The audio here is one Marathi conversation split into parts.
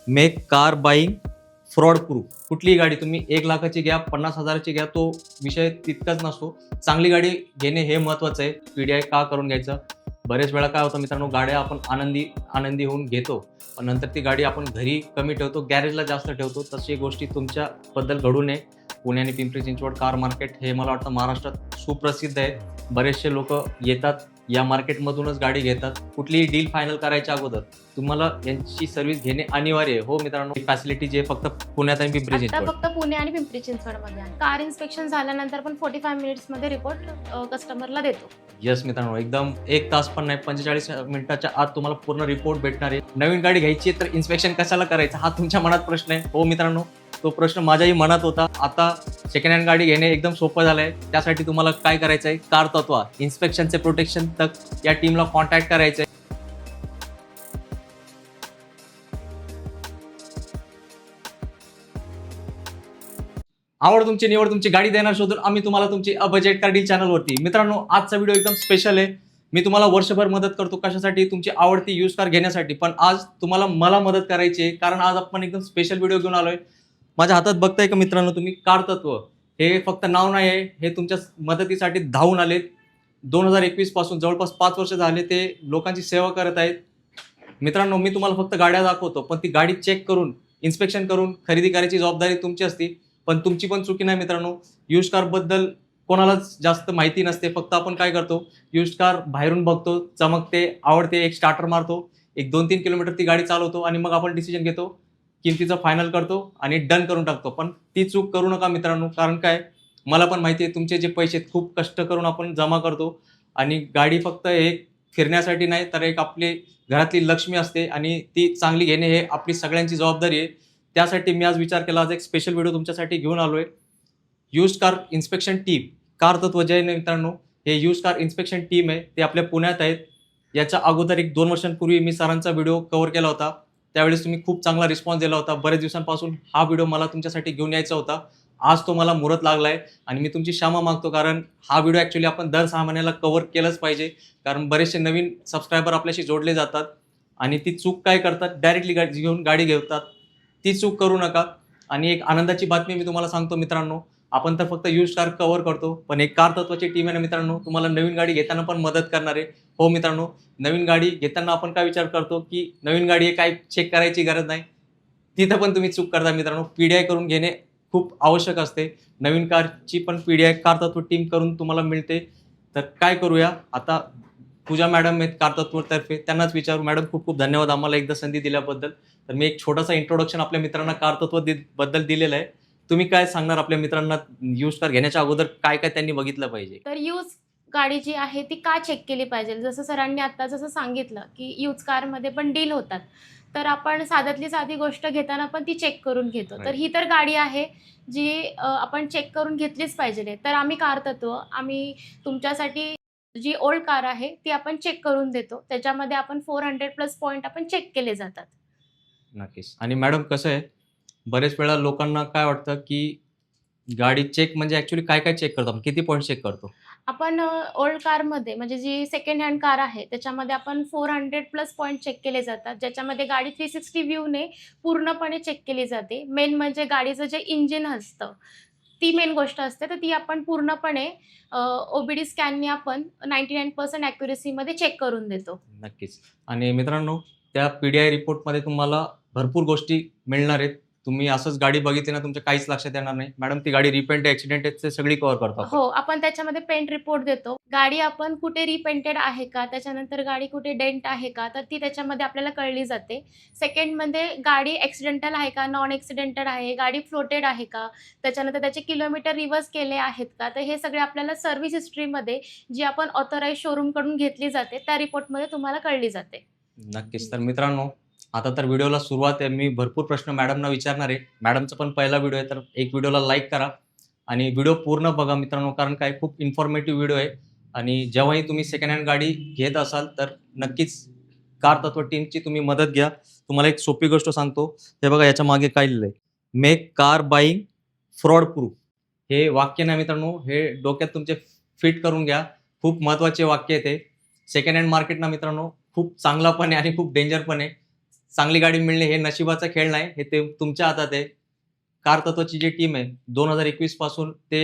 Make car buying fraud proof. कुठलीही गाडी तुम्ही 1,00,000ची घ्या, 50,000ची घ्या, तो विषय तितकाच नसतो. चांगली गाडी घेणे हे महत्त्वाचं आहे. PDI का करून घ्यायचं? बरेच वेळा काय होतं मित्रांनो, गाड्या आपण आनंदी होऊन घेतो, पण नंतर ती गाडी आपण घरी कमी ठेवतो, गॅरेजला जास्त ठेवतो. तशी गोष्टी तुमच्याबद्दल घडू नये. पुणे आणि पिंपरी चिंचवड कार मार्केट हे मला वाटतं महाराष्ट्रात सुप्रसिद्ध आहे. बरेचसे लोक येतात, या मार्केटमधूनच गाडी घेतात. कुठलीही डील फायनल करायच्या अगोदर तुम्हाला यांची सर्व्हिस घेणे अनिवार्य आहे. हो मित्रांनो, ही फॅसिलिटी जे फक्त पुण्यात आणि पिंपरी आता चिंचवड. फक्त पुणे आणि पिंपरी चिंचवडमध्ये आहे. कार इन्स्पेक्शन झाल्यानंतर पण 45 मिनिट्समध्ये रिपोर्ट कस्टमरला देतो. यस मित्रांनो, एकदम 1 तास पण नाही, 45 मिनिटाच्या आत तुम्हाला पूर्ण रिपोर्ट भेटणार आहे. नवीन गाडी घ्यायची आहे तर इन्स्पेक्शन कशाला करायचं हा तुमच्या मनात प्रश्न आहे. हो मित्रांनो, तो प्रश्न माझ्याही मनात होता. आता सेकंड हँड गाडी घेणे एकदम सोपं झालंय. त्यासाठी तुम्हाला काय करायचं आहे, कार तत्व इन्स्पेक्शनचे प्रोटेक्शन तक या टीमला कॉन्टॅक्ट करायचं आहे. आवड तुमची, निवड तुमची, गाडी देणार शोधून आम्ही तुम्हाला तुमची बजेट कार डील चॅनलवरती. मित्रांनो, आजचा व्हिडिओ एकदम स्पेशल आहे. मी तुम्हाला वर्षभर मदत करतो कशासाठी, तुमची आवडती यूज कार घेण्यासाठी, पण आज तुम्हाला मला मदत करायची आहे कारण आज आपण एकदम स्पेशल व्हिडिओ घेऊन आलोय. माझ्या हातात बघताय का मित्रांनो तुम्ही, कार तत्व हे फक्त नाव नाही आहे, हे तुमच्या मदतीसाठी धावून आलेत. 2021 पासून जवळपास 5 वर्ष झाले ते लोकांची सेवा करत आहेत. मित्रांनो, मी तुम्हाला फक्त गाड्या दाखवतो, पण ती गाडी चेक करून इन्स्पेक्शन करून खरेदी करायची जबाबदारी तुमची असते. पण तुमची पण चुकी नाही मित्रांनो. यूज कार बद्दल कोणालाच जास्त माहिती नसते. फक्त आपण काय करतो, यूज कार बाहेरून बघतो, चमकते, आवडते, एक स्टार्टर मारतो, एक 2-3 किलोमीटर ती गाडी चालवतो आणि मग आपण डिसिजन घेतो, किमतीचं फायनल करतो आणि डन करून टाकतो. पण ती चूक करू नका मित्रांनो. कारण काय, मला पण माहिती आहे तुमचे जे पैसे खूप कष्ट करून आपण जमा करतो आणि गाडी फक्त एक फिरण्यासाठी नाही तर एक आपली घरातली लक्ष्मी असते आणि ती चांगली घेणे हे आपली सगळ्यांची जबाबदारी आहे. त्यासाठी मी आज विचार केला, आज एक स्पेशल व्हिडिओ तुमच्यासाठी घेऊन आलोय. Use car inspection team, car तत्व जे आहे मित्रांनो, हे यूज कार इन्स्पेक्शन टीम आहे. ते आपल्या पुण्यात आहेत. याच्या अगोदर 1-2 वर्षांपूर्वी मी सरांचा व्हिडिओ कव्हर केला होता. त्यावेळेस तुम्ही खूप चांगला रिस्पॉन्स दिला होता. बरेच दिवसांपासून हा व्हिडिओ मला तुमच्यासाठी घेऊन यायचा होता. आज तो मला मुहूर्त लागलाय आणि मी तुमची क्षमा मागतो, कारण हा व्हिडिओ ॲक्च्युली आपण दर 6 महिन्याला कव्हर केलंच पाहिजे. कारण बरेचसे नवीन सबस्क्रायबर आपल्याशी जोडले जातात आणि ती चूक काय करतात, डायरेक्टली गाडी घेतात. ती चूक करू नका. आणि एक आनंदाची बातमी मी तुम्हाला सांगतो मित्रांनो, आपण तर फक्त यूज कार कव्हर करतो, पण एक कार तत्वाची टीम आहे ना मित्रांनो, तुम्हाला नवीन गाडी घेताना पण मदत करणार आहे. हो मित्रांनो, नवीन गाडी घेताना आपण काय विचार करतो की नवीन गाडी आहे, काय चेक करायची गरज नाही. तिथं पण तुम्ही चूक करता मित्रांनो. PDI करून घेणे खूप आवश्यक असते. नवीन कारची पण PDI कार तत्व टीम करून तुम्हाला मिळते. तर काय करूया आता, पूजा मॅडम आहेत कार तत्वतर्फे, त्यांनाच विचारू. मॅडम, खूप खूप धन्यवाद आम्हाला एकदा संधी दिल्याबद्दल. तर मी एक छोटासा इंट्रोडक्शन आपल्या मित्रांना कार तत्व बद्दल दिलेलं आहे. तुम्ही काय सांगणार आपल्या मित्रांना, यूज कार घेण्याच्या अगोदर काय काय त्यांनी बघितलं पाहिजे? तर यूज गाडी जी आहे ती का चेक केली पाहिजे, जसं सरांनी आता जसं सांगितलं की यूज कारमध्ये पण डील होतात, तर आपण साध्यातली साधी गोष्ट घेताना पण ती चेक करून घेतो. तर ही तर गाडी आहे जी आपण चेक करून घेतलीच पाहिजे. तर आम्ही कार तत्व, आम्ही तुमच्यासाठी जी ओल्ड कार आहे ती आपण चेक करून देतो. त्याच्यामध्ये आपण 400+ पॉईंट आपण चेक केले जातात. नक्कीच. आणि मॅडम कसं आहे, बरेच वेळा लोकांना काय वाटतं की गाडी चेक म्हणजे ॲक्च्युअली काय काय चेक करतो आपण, किती पॉईंट चेक करतो? आपण ओल्ड कारमध्ये म्हणजे जी सेकंड हँड कार आहे त्याच्यामध्ये आपण 400+ पॉईंट चेक केले जातात, ज्याच्यामध्ये गाडी 360 व्ह्यूने पूर्णपणे चेक केली जाते. मेन म्हणजे गाडीचं जे इंजिन असतं ती मेन गोष्ट असते, तर ती आपण पूर्णपणे OBD स्कॅनने आपण 99% ॲक्युरेसीमध्ये चेक करून देतो. नक्कीच. आणि मित्रांनो, त्या PDI रिपोर्टमध्ये तुम्हाला भरपूर गोष्टी मिळणार आहेत. तुम्ही असंच गाडी बघितली ना, तुमच्या काहीच लक्षात येणार नाही. मॅडम, ती गाडी रिपेंट आहे, ॲक्सिडेंट आहे, ते सगळी कव्हर करतो आपण. हो, आपण त्याच्यामध्ये पेंट रिपोर्ट देतो. गाडी आपण कुठे रिपेंटेड आहे का, त्याच्यानंतर गाडी कुठे डेंट आहे का, तर ती त्याच्यामध्ये आपल्याला कळली जाते. सेकंडमध्ये गाडी ॲक्सिडेंटल आहे का, नॉन ॲक्सिडेंटल आहे, गाडी फ्लोटेड आहे का, त्याच्यानंतर त्याचे किलोमीटर रिव्हर्स केले आहेत का, तर हे सगळे आपल्याला सर्व्हिस हिस्ट्रीमध्ये जी आपण ऑथराइज शोरूमकडून घेतली जाते त्या रिपोर्टमध्ये तुम्हाला कळली जाते. नक्कीच. तर मित्रांनो, आता तर व्हिडिओला सुरुवात आहे. मी भरपूर प्रश्न मॅडमना विचारणार आहे. मॅडमचा पण पहिला व्हिडिओ आहे, तर एक व्हिडिओला लाईक करा आणि व्हिडिओ पूर्ण बघा मित्रांनो, कारण काय खूप इन्फॉर्मेटिव्ह व्हिडिओ आहे. आणि जेव्हाही तुम्ही सेकंड हँड गाडी घेत असाल तर नक्कीच कार तत्व टीमची तुम्ही मदत घ्या. तुम्हाला एक सोपी गोष्ट सांगतो. हे बघा, याच्या मागे काय लिहिलंय, make car buying fraud proof. हे वाक्य ना मित्रांनो, हे डोक्यात तुमचे फिट करून घ्या. खूप महत्त्वाचे वाक्य आहे ते. सेकंड हँड मार्केट ना मित्रांनो, खूप चांगला पण आहे आणि खूप डेंजर पण आहे. चांगली गाडी मिळणे हे नशिबाचा खेळ नाही, हे ते तुमच्या हातात आहे. कार तत्वची जी टीम आहे 2021 पासून ते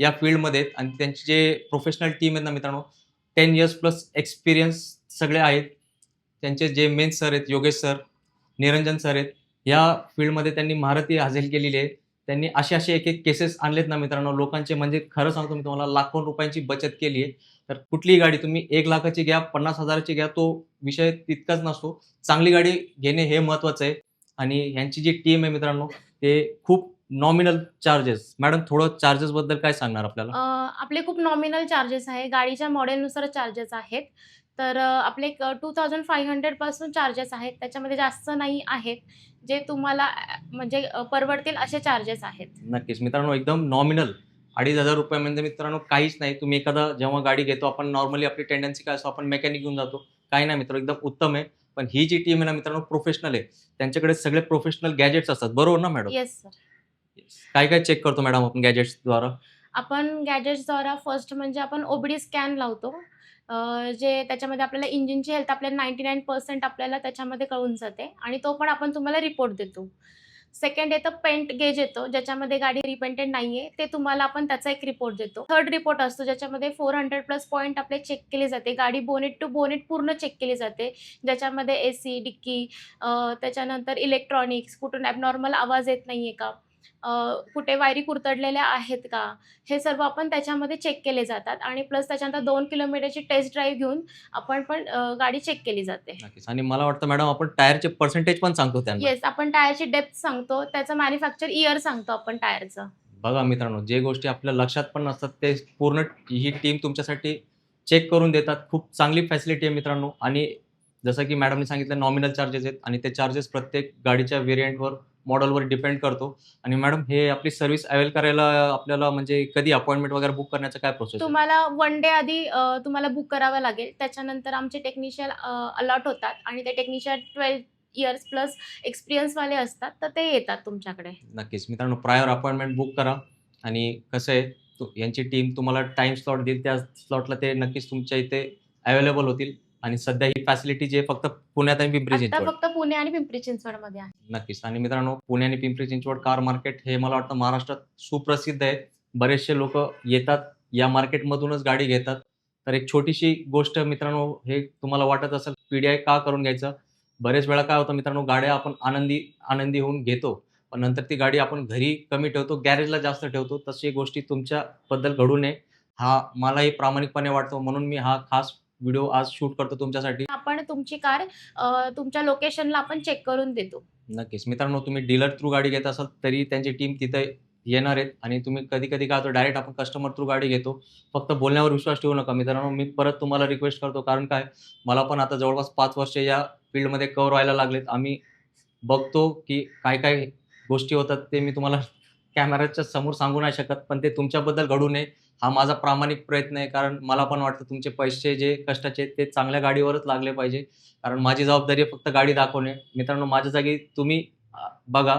या फील्डमध्ये आहेत आणि त्यांची जे प्रोफेशनल टीम आहेत ना मित्रांनो, 10 इयर्स प्लस एक्सपिरियन्स सगळे आहेत. त्यांचे जे मेन सर आहेत योगेश सर, निरंजन सर आहेत. या फील्डमध्ये त्यांनी महारथी हासिल केलेली आहे. त्यांनी असे एक केसेस आणलेत ना मित्रांनो, लोकांचे म्हणजे खरं सांगतो मी तुम्हाला लाखो रुपयांची बचत केली आहे. तर कुठलीही गाडी तुम्ही 1,00,000ची घ्या, 50,000ची घ्या, तो विषय तितकाच नसतो. चांगली गाडी घेणे हे महत्त्वाचं आहे आणि ह्यांची जी टीम आहे मित्रांनो, ते खूप नॉमिनल चार्जेस. मॅडम थोडं चार्जेसबद्दल काय सांगणार आपल्याला? आपले खूप नॉमिनल चार्जेस आहे. गाडीच्या मॉडेलनुसार चार्जेस आहेत. तर आपले 2500 पासून चार्जेस आहेत. त्याच्यामध्ये जास्त नाही आहेत. जे तुम्हाला म्हणजे परवडतील असे चार्जेस आहेत. नक्कीच मित्रांनो, एकदम नॉमिनल ₹2,500 म्हणजे मित्रांनो काहीच नाही. तुम्ही एखादा जेव्हा गाडी घेतो आपण नॉर्मली आपली टेंडन्सी काय असतो, आपण मेकॅनिक घेऊन जातो. काही नाही मित्र, एकदम उत्तम आहे. पण ही जी टीम आहे ना मित्रांनो प्रोफेशनल आहे. त्यांच्याकडे सगळे प्रोफेशनल गॅजेट्स असतात. बरोबर ना मॅडम? Yes sir. काय चेक करतो मॅडम आपण गॅजेट्सद्वारा? आपण गॅजेट्सद्वारा फर्स्ट म्हणजे आपण ओबीडी स्कॅन लावतो. जे त्याच्यामध्ये आपल्याला इंजिनची हेल्थ आपल्याला 99% आपल्याला त्याच्यामध्ये कळून जाते आणि तो पण आपण तुम्हाला रिपोर्ट देतो. सेकंड येतं पेंट गेज येतो, ज्याच्यामध्ये गाडी रिपेंटेड नाहीये, ते तुम्हाला आपण त्याचा एक रिपोर्ट देतो. थर्ड रिपोर्ट असतो, ज्याच्यामध्ये 400 प्लस पॉइंट आपले चेक केले जाते. गाडी बोनेट टू बोनेट पूर्ण चेक केली जाते, ज्याच्यामध्ये एसी, डिक्की, त्याच्यानंतर इलेक्ट्रॉनिक्स, कुठून ॲबनॉर्मल आवाज येत नाहीये का, कुठे वायरी कुरतडलेल्या आहेत का, हे सर्व आपण त्याच्यामध्ये चेक केले जातात आणि प्लस त्याच्यानंतर 2 किलोमीटरची टेस्ट ड्राईव्ह घेऊन आपण पण गाडी चेक केली जाते. नक्कीच. आणि मला वाटतं मॅडम आपण टायरचे पर्सेंटेज पण सांगतो त्यांना. येस, आपण टायरची डेप्थ सांगतो, त्याचं मॅन्युफॅक्चर इयर सांगतो आपण टायरचं. बघा मित्रांनो, जे गोष्टी आपल्या लक्षात पण नसतात ते पूर्ण ही टीम तुमच्यासाठी चेक करून देतात. खूप चांगली फॅसिलिटी आहे मित्रांनो आणि जसं की मॅडमनी सांगितलं नॉमिनल चार्जेस आहेत आणि ते चार्जेस प्रत्येक गाडीच्या व्हेरियंटवर, मॉडेलवर डिपेंड करतो. आणि मॅडम हे आपली सर्व्हिस अवेल करायला आपल्याला म्हणजे कधी अपॉइंटमेंट वगैरे बुक करण्याचं काय प्रोसेस आहे? तुम्हाला 1 डे आधी तुम्हाला बुक करावं लागेल. त्याच्यानंतर आमचे टेक्निशियन अलॉट होतात आणि ते टेक्निशियन 12 इयर्स प्लस एक्सपिरियन्सवाले असतात, तर ते येतात तुमच्याकडे. नक्कीच मित्रांनो, प्रायर अपॉइंटमेंट बुक करा आणि कसं आहे यांची टीम तुम्हाला टाईम स्लॉट देईल, त्या स्लॉटला ते नक्कीच तुमच्या इथे अवेलेबल होतील. आणि सध्या ही फॅसिलिटी जी आहे फक्त पुण्यात आणि पिंपरी आता चिंचवड. फक्त पुणे आणि पिंपरी चिंचवडमध्ये आहे. नक्कीच. आणि मित्रांनो, पुणे आणि पिंपरी चिंचवड कार मार्केट हे मला वाटतं महाराष्ट्रात सुप्रसिद्ध आहे. बरेचसे लोकं येतात, या मार्केटमधूनच गाडी घेतात. तर एक छोटीशी गोष्ट मित्रांनो, हे तुम्हाला वाटत असेल पीडीआय का करून घ्यायचं? बरेच वेळा काय होतं मित्रांनो, गाड्या आपण आनंदी होऊन घेतो. पण नंतर ती गाडी आपण घरी कमी ठेवतो, गॅरेजला जास्त ठेवतो. तशी गोष्टी तुमच्याबद्दल घडू नये. हा मलाही प्रामाणिकपणे वाटतो. म्हणून मी हा खास व्हिडिओ आज शूट करतो तुमच्यासाठी. आपण तुमची कार तुमच्या लोकेशनला आपण चेक करून देतो. नक्कीच. मित्रांनो, तुम्ही डीलर थ्रू गाडी घेत असाल तरी त्यांची टीम तिथे येणार आहेत आणि तुम्ही कधी-कधी काय होतं डायरेक्ट आपण कस्टमर थ्रू गाडी घेतो. फक्त बोलण्यावर विश्वास ठेवू नका मित्रांनो. मी परत तुम्हाला रिक्वेस्ट करतो, कारण काय मला पण आता जवळपास 5 वर्ष या फील्डमध्ये कव्हर व्हायला लागलेत. आम्ही बघतो की काय गोष्टी होतात ते मी तुम्हाला कॅमेऱ्याच्या समोर सांगू नाही शकत, पण ते तुमच्याबद्दल घडू नये हा माझा प्रामाणिक प्रयत्न आहे. कारण मला पण वाटतं तुमचे पैसे जे कष्टाचे आहेत ते चांगल्या गाडीवरच लागले पाहिजे. कारण माझी जबाबदारी आहे फक्त गाडी दाखवणे. मित्रांनो, माझ्या जागी तुम्ही बघा,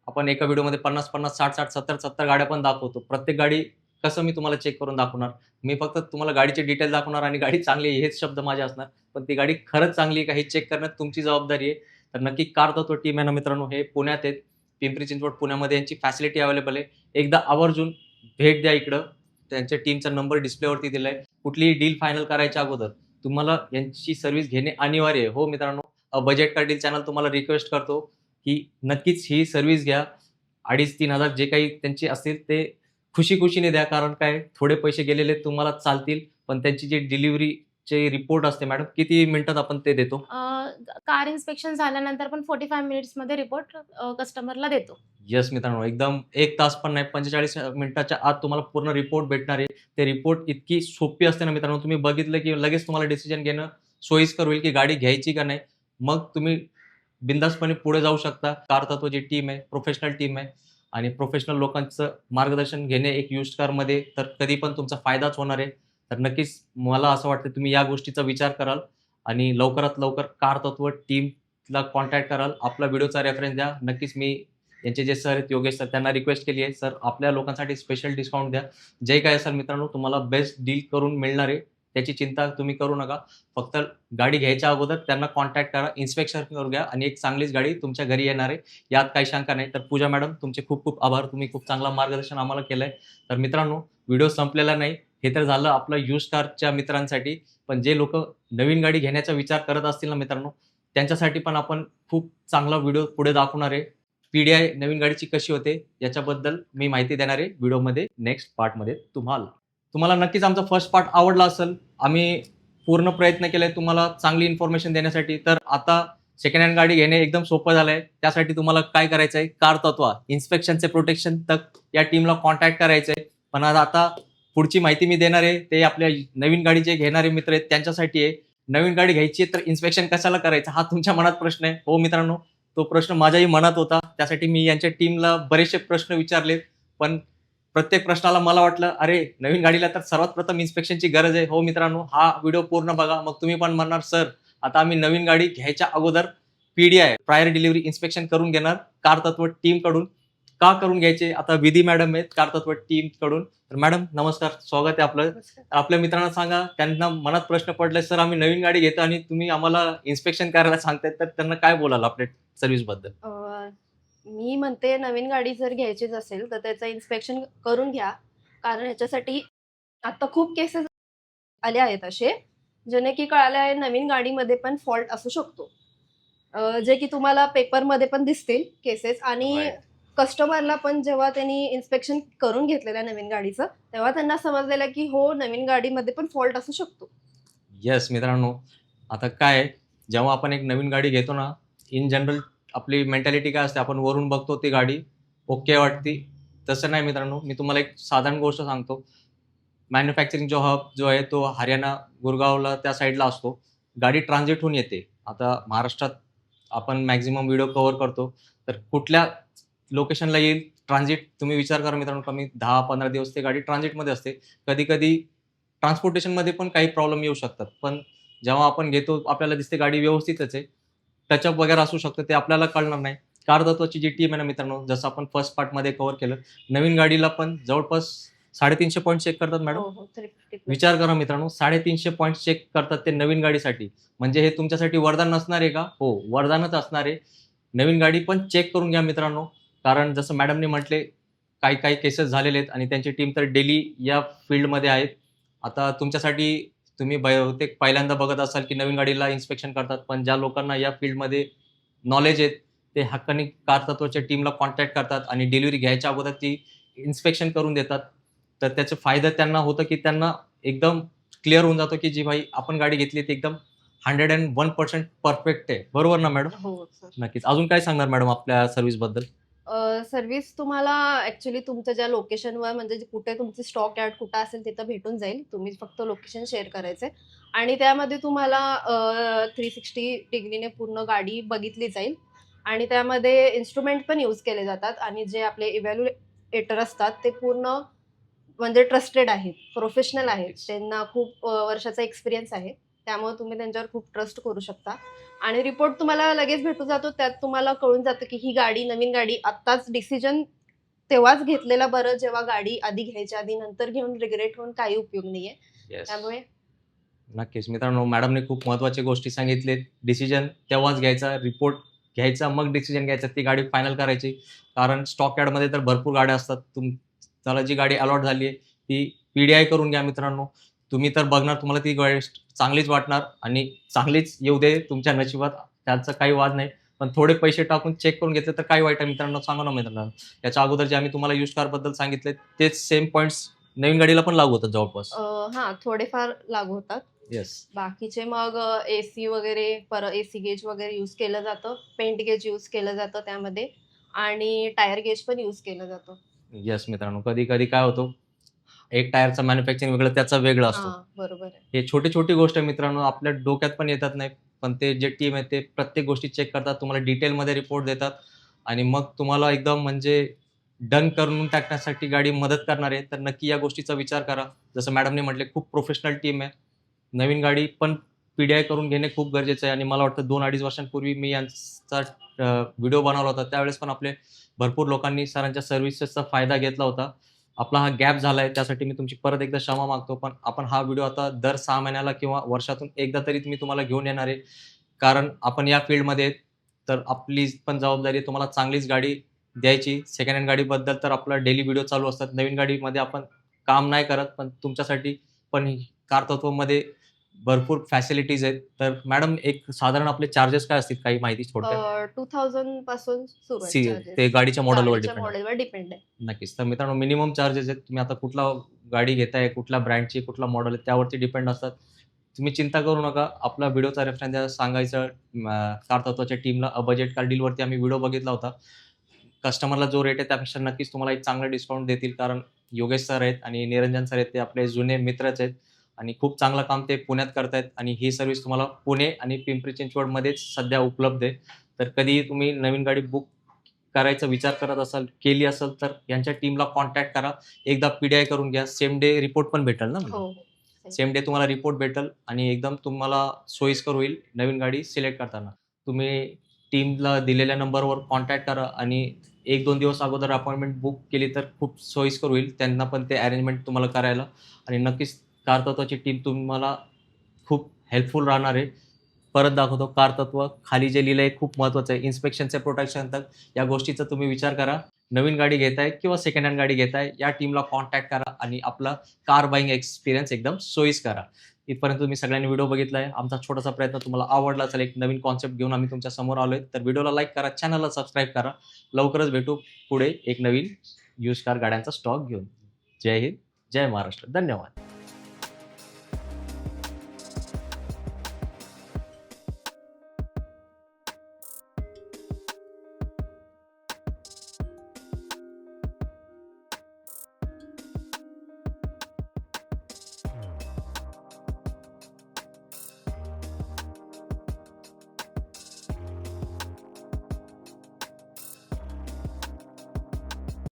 आपण एका व्हिडिओमध्ये 50-50, 60-60, 70-70 गाड्या पण दाखवतो. प्रत्येक गाडी कसं मी तुम्हाला चेक करून दाखवणार? मी फक्त तुम्हाला गाडीचे डिटेल दाखवणार आणि गाडी चांगली आहे हेच शब्द माझे असणार. पण ती गाडी खरंच चांगली आहे का हे चेक करणं तुमची जबाबदारी आहे. तर नक्की कार तत्व टीम आहे ना मित्रांनो, हे पुण्यात आहेत. पिंपरी चिंचवड, पुण्यामध्ये यांची फॅसिलिटी अवेलेबल आहे. एकदा आवर्जून भेट द्या इकडं. त्यांच्या टीमचा नंबर डिस्प्लेवरती दिलाय. कुठलीही डील फायनल करायच्या अगोदर तुम्हाला यांची सर्व्हिस घेणे अनिवार्य आहे. हो मित्रांनो, बजेट कार डील चॅनल तुम्हाला रिक्वेस्ट करतो की नक्कीच ही सर्व्हिस घ्या. 2,500-3,000 जे काही त्यांचे असतील ते खुशी-खुशीने द्या. कारण काय थोडे पैसे गेलेले तुम्हाला चालतील, पण त्यांची जी डिलिव्हरीचे रिपोर्ट असते मॅडम, किती मिनिटात आपण ते देतो? कार इन्स्पेक्शन झाल्यानंतर पण 45 मिनिट्समध्ये रिपोर्ट कस्टमरला देतो. येस मित्रांनो, एकदम 1 तास पण नाही, 45 मिनिटाच्या आत तुम्हाला पूर्ण रिपोर्ट भेटणार आहे. ते रिपोर्ट इतकी सोपी असते ना मित्रांनो, तुम्ही बघितलं की लगेच तुम्हाला डिसिजन घेणं सोयीस्कर होईल की गाडी घ्यायची का नाही. मग तुम्ही बिनधास्तपणे पुढे जाऊ शकता. कार तत्व जी टीम आहे, प्रोफेशनल टीम आहे आणि प्रोफेशनल लोकांचं मार्गदर्शन घेणे एक युज्ड कारमध्ये तर कधी पण तुमचा फायदाच होणार आहे. तर नक्कीच मला असं वाटतं तुम्ही या गोष्टीचा विचार कराल आणि लवकरात लवकर कार तत्व टीमला कॉन्टॅक्ट कराल. आपला व्हिडिओचा रेफरन्स द्या. नक्कीच मी यांचे जे सर आहेत योगेश सर, त्यांना रिक्वेस्ट केली आहे, सर आपल्या लोकांसाठी स्पेशल डिस्काउंट द्या. जे काही असेल मित्रांनो तुम्हाला बेस्ट डील करून मिळणार आहे. त्याची चिंता तुम्ही करू नका. फक्त गाडी घ्यायच्या अगोदर त्यांना कॉन्टॅक्ट करा, इन्स्पेक्शन करून घ्या आणि एक चांगलीच गाडी तुमच्या घरी येणार आहे, यात काही शंका नाही. तर पूजा मॅडम, तुमचे खूप खूप आभार. तुम्ही खूप चांगलं मार्गदर्शन आम्हाला केलंय. तर मित्रांनो, व्हिडिओ संपलेला नाही. हे तर झालं आपलं यूज्ड कारच्या मित्रांसाठी. पण जे लोकं नवीन गाडी घेण्याचा विचार करत असतील ना मित्रांनो, त्यांच्यासाठी पण आपण खूप चांगला व्हिडिओ पुढे दाखवणार आहे. पीडीआय नवीन गाडीची कशी होते याच्याबद्दल मी माहिती देणार आहे व्हिडिओमध्ये, नेक्स्ट पार्टमध्ये तुम्हाला. तुम्हाला नक्कीच आमचा फर्स्ट पार्ट आवडला असेल. आम्ही पूर्ण प्रयत्न केलाय तुम्हाला चांगली इन्फॉर्मेशन देण्यासाठी. तर आता सेकंड हँड गाडी घेणे एकदम सोपं झालंय. त्यासाठी तुम्हाला काय करायचं आहे, कार तत्व इन्स्पेक्शनचे प्रोटेक्शन तक या टीमला कॉन्टॅक्ट करायचं आहे. पण आता पुढची माहिती मी देणार आहे ते आपल्या नवीन गाडी जे घेणारे मित्र आहेत त्यांच्यासाठी आहे. नवीन गाडी घ्यायची तर इन्स्पेक्शन कशाला करायचं हा तुमच्या मनात प्रश्न आहे. हो मित्रांनो, तो प्रश्न माझ्याही मनात होता. त्यासाठी मी यांच्या टीमला बरेचसे प्रश्न विचारले. पण प्रत्येक प्रश्नाला मला वाटलं, अरे नवीन गाडीला तर सर्वात प्रथम इन्स्पेक्शनची गरज आहे. हो मित्रांनो, हा व्हिडिओ पूर्ण बघा. मग तुम्ही पण म्हणणार, सर आता आम्ही नवीन गाडी घ्यायच्या अगोदर पीडीआय प्रायर डिलिव्हरी इन्स्पेक्शन करून घेणार कार तत्व टीमकडून. का करून घ्यायचे? आता विधी मॅडम आहेत कार तत्व टीमकडून. तर मॅडम नमस्कार, स्वागत आहे आपलं. आपल्या मित्रांना सांगा, त्यांना मनात प्रश्न पडलाय, सर आम्ही नवीन गाडी घेतो आणि तुम्ही आम्हाला इन्स्पेक्शन करायला सांगताय, तर त्यांना काय बोलाल आपल्या सर्व्हिस बद्दल? मी म्हणते नवीन गाडी जर घ्यायचीच असेल तर त्याचं इन्स्पेक्शन करून घ्या. कारण ह्याच्यासाठी आता खूप केसेस आले आहेत असे, जेणे की कळाले आहे नवीन गाडीमध्ये पण फॉल्ट असू शकतो. जे की तुम्हाला पेपरमध्ये पण दिसतील केसेस आणि Right. कस्टमरला पण जेव्हा त्यांनी इन्स्पेक्शन करून घेतलेलं आहे नवीन गाडीचं, तेव्हा त्यांना समजलेलं की हो नवीन गाडीमध्ये पण फॉल्ट असू शकतो. येस मित्रांनो, आता काय आहे, जेव्हा आपण एक नवीन गाडी घेतो ना, इन जनरल आपली मेंटॅलिटी काय असते, आपण वरून बघतो ती गाडी ओके वाटते. तसं नाही मित्रांनो, मी तुम्हाला एक साधारण गोष्ट सांगतो. मॅन्युफॅक्चरिंग जो हब जो आहे तो हरियाणा, गुरगावला त्या साईडला असतो. गाडी ट्रान्झिट होऊन येते. आता महाराष्ट्रात आपण मॅक्सिमम व्हिडिओ कव्हर करतो. तर कुठल्या लोकेशनला येईल ट्रान्झिट, तुम्ही विचार करा मित्रांनो, कमी 10-15 दिवस ते गाडी ट्रान्झिटमध्ये असते. कधी-कधी ट्रान्सपोर्टेशनमध्ये पण काही प्रॉब्लेम येऊ शकतात. पण जेव्हा आपण घेतो आपल्याला दिसते गाडी व्यवस्थितच आहे. टचअप वगैरे असू शकतं, ते आपल्याला कळणार नाही. कार तत्त्वाची जी टीम आहे ना मित्रांनो, जसं आपण फर्स्ट पार्टमध्ये कव्हर केलं, नवीन गाडीला पण जवळपास 350 पॉइंट चेक करतात मॅडम. हो हो 350 विचार करा मित्रांनो, 350 पॉइंट चेक करतात ते नवीन गाडीसाठी. म्हणजे हे तुमच्यासाठी वरदान नसणार आहे का? हो, वरदानच असणार आहे. नवीन गाडी पण चेक करून घ्या मित्रांनो. कारण जसं मॅडमने म्हटले, काही केसेस झालेले आहेत आणि त्यांची टीम तर डेली या फील्डमध्ये आहेत. आता तुमच्यासाठी तुम्ही बहुतेक पहिल्यांदा बघत असाल की नवीन गाडीला इन्स्पेक्शन करतात. पण ज्या लोकांना या फील्डमध्ये नॉलेज आहे, ते हक्कानी कार तत्त्वाच्या टीमला कॉन्टॅक्ट करतात आणि डिलिव्हरी घ्यायच्या अगोदर ती इन्स्पेक्शन करून देतात. तर त्याचा फायदा त्यांना होतं की त्यांना एकदम क्लिअर होऊन जातो की जी भाई आपण गाडी घेतली ती एकदम 101% परफेक्ट आहे. बरोबर ना मॅडम? हो सर. नक्कीच. अजून काय सांगणार मॅडम आपल्या सर्व्हिसबद्दल? सर्व्हिस तुम्हाला ॲक्च्युली तुमच्या ज्या लोकेशनवर म्हणजे कुठे तुमची स्टॉक यार्ड कुठं असेल तिथं भेटून जाईल. तुम्ही फक्त लोकेशन शेअर करायचं आहे आणि त्यामध्ये तुम्हाला 360 डिग्रीने पूर्ण गाडी बघितली जाईल आणि त्यामध्ये इन्स्ट्रुमेंट पण यूज केले जातात आणि जे आपले इव्हॅल्युएटर असतात ते पूर्ण म्हणजे ट्रस्टेड आहेत, प्रोफेशनल आहेत. त्यांना खूप वर्षाचा एक्सपिरियन्स आहे. त्यामुळे तुम्ही त्यांच्यावर खूप ट्रस्ट करू शकता आणि रिपोर्ट तुम्हाला लगेच भेटून जातो. त्यात तुम्हाला कळून जातं की ही गाडी नवीन गाडी आत्ताच डिसिजन तेव्हाच घेतलेला बरं, जेव्हा गाडी आधी घ्यायच्या आधी. नंतर घेऊन रिग्रेट होऊन काही उपयोग नाहीये. येस. त्यामुळे नक्कीच मित्रांनो, मॅडमने खूप महत्त्वाच्या गोष्टी सांगितलेत. डिसिजन तेव्हाच घ्यायचा, रिपोर्ट घ्यायचा, मग डिसिजन घ्यायचा, ती गाडी फायनल करायची. कारण स्टॉक यार्डमध्ये तर भरपूर गाड्या असतात. तुम्हाला जी गाडी अलॉट झाली आहे ती पीडीआय करून घ्या मित्रांनो. तुम्ही तर बघणार, तुम्हाला ती गाडी चांगलीच वाटणार आणि चांगलीच येऊ दे तुमच्या नशिबात, त्याचा काही वाद नाही. पण थोडे पैसे टाकून चेक करून घेतले तर काय वाईट आहे मित्रांनो, सांगा ना मित्रांनो. याच्या अगोदर जे आम्ही तुम्हाला यूज्ड कारबद्दल सांगितले तेच सेम पॉईंट्स नवीन गाडीला पण लागू होतात जवळपास. हां, थोडेफार लागू होतात. येस. बाकीचे मग एसी वगैरे एसी गेज वगैरे यूज केलं जातं. पेंट गेज यूज केलं जातं त्यामध्ये आणि टायर गेज पण यूज केलं जातं. येस मित्रांनो, कधी-कधी काय होतं, एक टायरचं मॅन्युफॅक्चरिंग वेगळं, त्याचं वेगळं असतं. हां, बरोबर आहे. हे छोटी-छोटी गोष्ट आहे मित्रांनो, आपल्या डोक्यात पण येतात नाही. पण ते जे टीम आहे ते प्रत्येक गोष्टी चेक करतात, तुम्हाला डिटेलमध्ये रिपोर्ट देतात आणि मग तुम्हाला एकदम म्हणजे डन करून टाकण्यासाठी गाडी मदत करणार आहे. तर नक्की या गोष्टीचा विचार करा. जसं मॅडमने म्हटले, खूप प्रोफेशनल टीम आहे. नवीन गाडी पण पीडीआय करून घेणे खूप गरजेचं आहे आणि मला वाटतं 2-2.5 वर्षांपूर्वी मी यांचा व्हिडिओ बनवला होता. त्यावेळेस पण आपले भरपूर लोकांनी सरांच्या सर्व्हिसेसचा फायदा घेतला होता आपला हा गॅप झालाय त्यासाठी मी तुमची परत एकदा क्षमा मागतो. पण आपण हा व्हिडिओ आता दर 6 महिन्याला किंवा वर्षातून एकदा तरी मी तुम्हाला घेऊन येणार आहे. कारण आपण या फील्डमध्ये आहेत, तर आपली पण जबाबदारी आहे तुम्हाला चांगलीच गाडी द्यायची. सेकंड हँड गाडीबद्दल तर आपला डेली व्हिडिओ चालू असतात. नवीन गाडीमध्ये आपण काम नाही करत, पण तुमच्यासाठी पण कार तत्वमध्ये भरपूर फॅसिलिटीज आहेत. तर मॅडम एक साधारण आपले चार्जेस काय असतील काही माहिती थोडक्यात? 2000 पासून सुरू सी आहे ते charges. गाडीच्या मॉडेलवर गाडीच्या डिपेंड आहे. मॉडेलवर डिपेंड आहे. नक्कीच. तर मित्रांनो मिनिमम चार्जेस आहेत. तुम्ही आता कुठला गाडी घेताय, कुठल्या ब्रँडची, कुठला मॉडेल आहे त्यावरती डिपेंड असतात. तुम्ही चिंता करू नका. आपला व्हिडिओचा रेफरन्स द्या. सांगायचं कार तत्वाच्या टीमला बजेट कार डीलवरती आम्ही व्हिडिओ बघितला होता. कस्टमरला जो रेट आहे त्यापेक्षा नक्कीच तुम्हाला एक चांगला डिस्काउंट देतील. कारण योगेश सर आहेत आणि निरंजन सर आहेत ते आपले जुने मित्रच आहेत आणि खूप चांगलं काम ते पुण्यात करतायत आणि ही सर्व्हिस तुम्हाला पुणे आणि पिंपरी चिंचवडमध्येच सध्या उपलब्ध आहे. तर कधीही तुम्ही नवीन गाडी बुक करायचा विचार करत असाल, केली असेल तर यांच्या टीमला कॉन्टॅक्ट करा. एकदा पी-डी-आय करून घ्या. सेम डे रिपोर्ट पण भेटेल ना मला? हो हो. सेम डे तुम्हाला रिपोर्ट भेटेल आणि एकदम तुम्हाला सोयीस्कर होईल नवीन गाडी सिलेक्ट करताना. तुम्ही टीमला दिलेल्या नंबरवर कॉन्टॅक्ट करा आणि 1-2 दिवस अगोदर अपॉइंटमेंट बुक केली तर खूप सोयीस्कर होईल. त्यांना पण ते अरेंजमेंट तुम्हाला करायला आणि नक्कीच कार तत्वाची टीम तुम्हाला खूप हेल्पफुल राहणार आहे. परत दाखवतो कार तत्व खाली जे लिहिलं आहे खूप महत्त्वाचं आहे. इन्स्पेक्शनचे प्रोटेक्शन तर या गोष्टीचा तुम्ही विचार करा. नवीन गाडी घेताय किंवा सेकंड हँड गाडी घेताय या टीमला कॉन्टॅक्ट करा आणि आपला कार बाईंग एक्सपिरियन्स एकदम सोयीस्कर करा. इथपर्यंत तुम्ही सगळ्यांनी व्हिडिओ बघितलाय. आमचा छोटासा प्रयत्न तुम्हाला आवडला असेल. एक नवीन कॉन्सेप्ट घेऊन आम्ही तुमच्या समोर आलोय. तर व्हिडिओला लाईक करा, चॅनलला सबस्क्राईब करा. लवकरच भेटू पुढे एक नवीन यूज्ड कार गाड्यांचा स्टॉक घेऊन. जय हिंद, जय महाराष्ट्र. धन्यवाद.